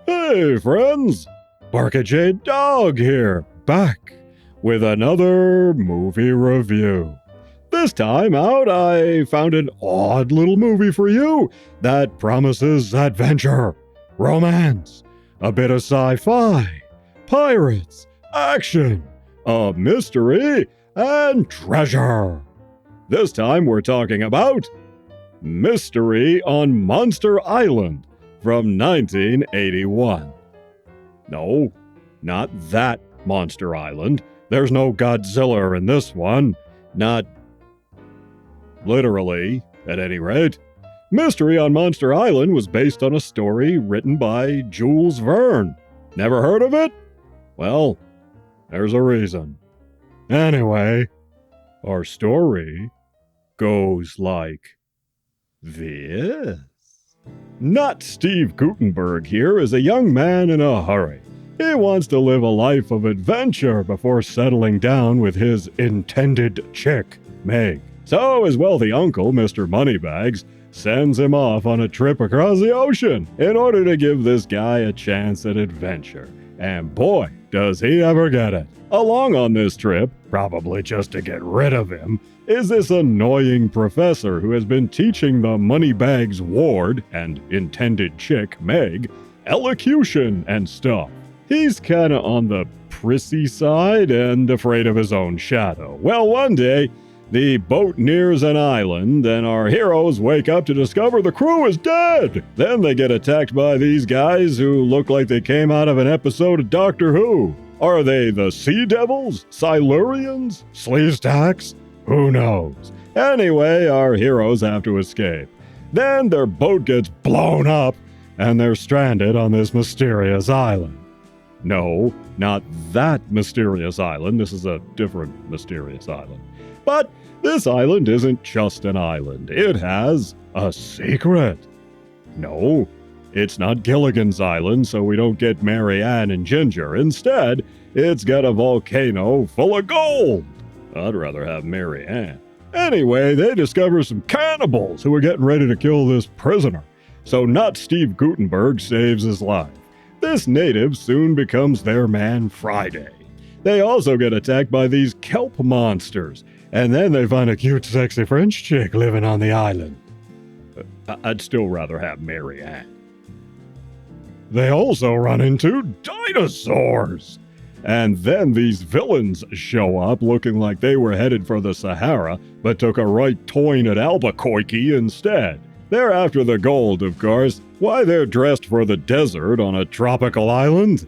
Hey friends, Barkey Dog here, back with another movie review. This time out, I found an odd little movie for you that promises adventure, romance, a bit of sci-fi, pirates, action, a mystery, and treasure. This time we're talking about Mystery on Monster Island from 1981. No, not that Monster Island. There's no Godzilla in this one. Not literally, at any rate. Mystery on Monster Island was based on a story written by Jules Verne. Never heard of it? Well, there's a reason. Anyway, our story goes like this. Not Steve Gutenberg here is a young man in a hurry. He wants to live a life of adventure before settling down with his intended chick, Meg. So his wealthy uncle, Mr. Moneybags, sends him off on a trip across the ocean in order to give this guy a chance at adventure. And boy, does he ever get it. Along on this trip, probably just to get rid of him, is this annoying professor who has been teaching the Moneybags ward and intended chick, Meg, elocution and stuff. He's kinda on the prissy side and afraid of his own shadow. Well, one day, the boat nears an island, and our heroes wake up to discover the crew is dead. Then they get attacked by these guys who look like they came out of an episode of Doctor Who. Are they the Sea Devils? Silurians? Sleestacks? Who knows? Anyway, our heroes have to escape. Then their boat gets blown up, and they're stranded on this mysterious island. No, not that mysterious island. This is a different mysterious island. But this island isn't just an island. It has a secret. No, it's not Gilligan's Island, so we don't get Mary Ann and Ginger. Instead, it's got a volcano full of gold. I'd rather have Mary Ann. Anyway, they discover some cannibals who are getting ready to kill this prisoner. So not Steve Gutenberg saves his life. This native soon becomes their man Friday. They also get attacked by these kelp monsters. And then they find a cute, sexy French chick living on the island. I'd still rather have Mary Ann. They also run into dinosaurs. And then these villains show up looking like they were headed for the Sahara, but took a right toin at Albuquerque instead. They're after the gold, of course. Why they're dressed for the desert on a tropical island?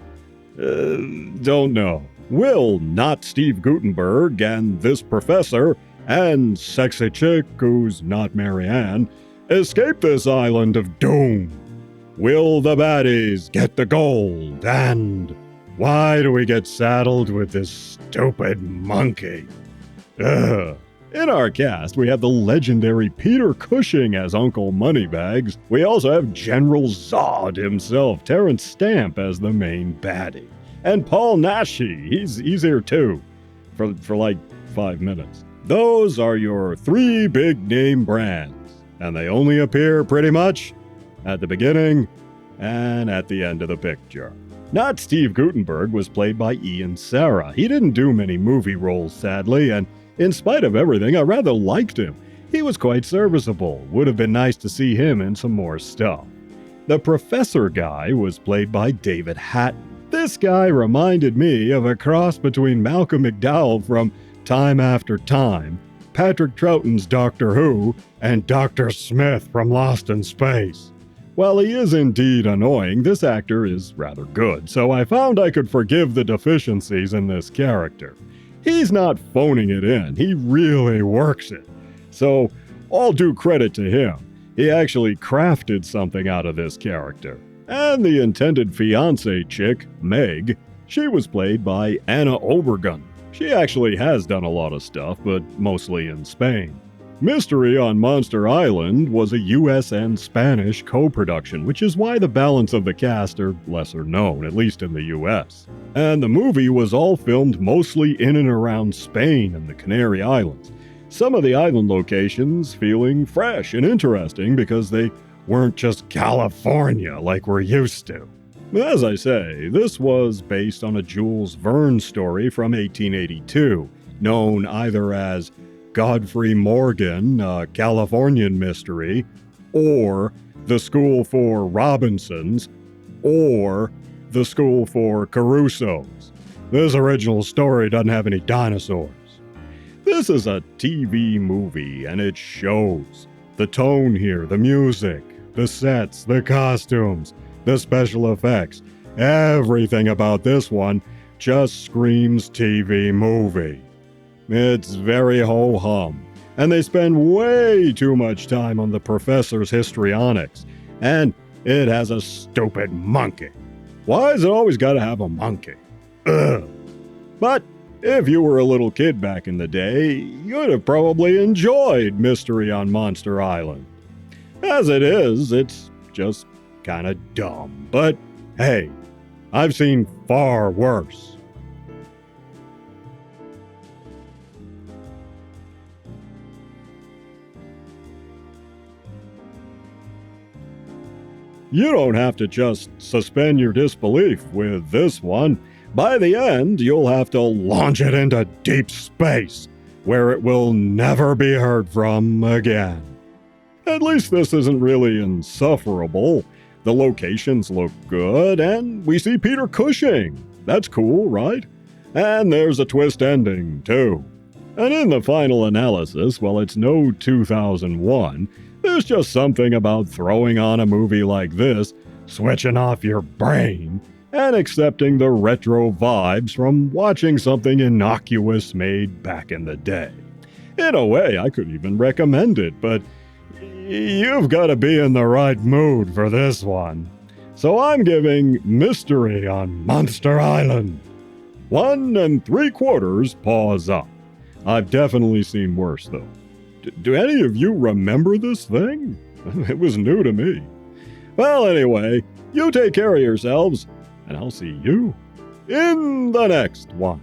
Don't know. Will not Steve Gutenberg and this professor and sexy chick who's not Mary Ann escape this island of doom? Will the baddies get the gold? And why do we get saddled with this stupid monkey? Ugh. In our cast, we have the legendary Peter Cushing as Uncle Moneybags. We also have General Zod himself, Terrence Stamp, as the main baddie. And Paul Naschy, he's here too, for like 5 minutes. Those are your 3 big name brands, and they only appear pretty much at the beginning and at the end of the picture. Not Steve Gutenberg was played by Ian Serra. He didn't do many movie roles, sadly, and in spite of everything, I rather liked him. He was quite serviceable. Would have been nice to see him in some more stuff. The professor guy was played by David Hatton. This guy reminded me of a cross between Malcolm McDowell from Time After Time, Patrick Troughton's Doctor Who, and Dr. Smith from Lost in Space. While he is indeed annoying, this actor is rather good, so I found I could forgive the deficiencies in this character. He's not phoning it in, he really works it. So, all due credit to him, he actually crafted something out of this character. And the intended fiancé chick, Meg, she was played by Anna Obregon. She actually has done a lot of stuff, but mostly in Spain. Mystery on Monster Island was a US and Spanish co-production, which is why the balance of the cast are lesser known, at least in the US. And the movie was all filmed mostly in and around Spain and the Canary Islands. Some of the island locations feeling fresh and interesting because they weren't just California like we're used to. As I say, this was based on a Jules Verne story from 1882, known either as Godfrey Morgan, a Californian mystery, or The School for Robinsons, or The School for Carusos. This original story doesn't have any dinosaurs. This is a TV movie, and it shows. The tone here, the music, the sets, the costumes, the special effects, everything about this one just screams TV movie. It's very ho-hum, and they spend way too much time on the professor's histrionics, and it has a stupid monkey. Why has it always got to have a monkey? Ugh. But if you were a little kid back in the day, you'd have probably enjoyed Mystery on Monster Island. As it is, it's just kind of dumb, but hey, I've seen far worse. You don't have to just suspend your disbelief with this one. By the end, you'll have to launch it into deep space, where it will never be heard from again. At least this isn't really insufferable. The locations look good, and we see Peter Cushing. That's cool, right? And there's a twist ending, too. And in the final analysis, while it's no 2001, there's just something about throwing on a movie like this, switching off your brain, and accepting the retro vibes from watching something innocuous made back in the day. In a way, I could even recommend it, but you've got to be in the right mood for this one. So I'm giving Mystery on Monster Island 1 3/4 paws up. I've definitely seen worse, though. Do any of you remember this thing? It was new to me. Well, anyway, you take care of yourselves, and I'll see you in the next one.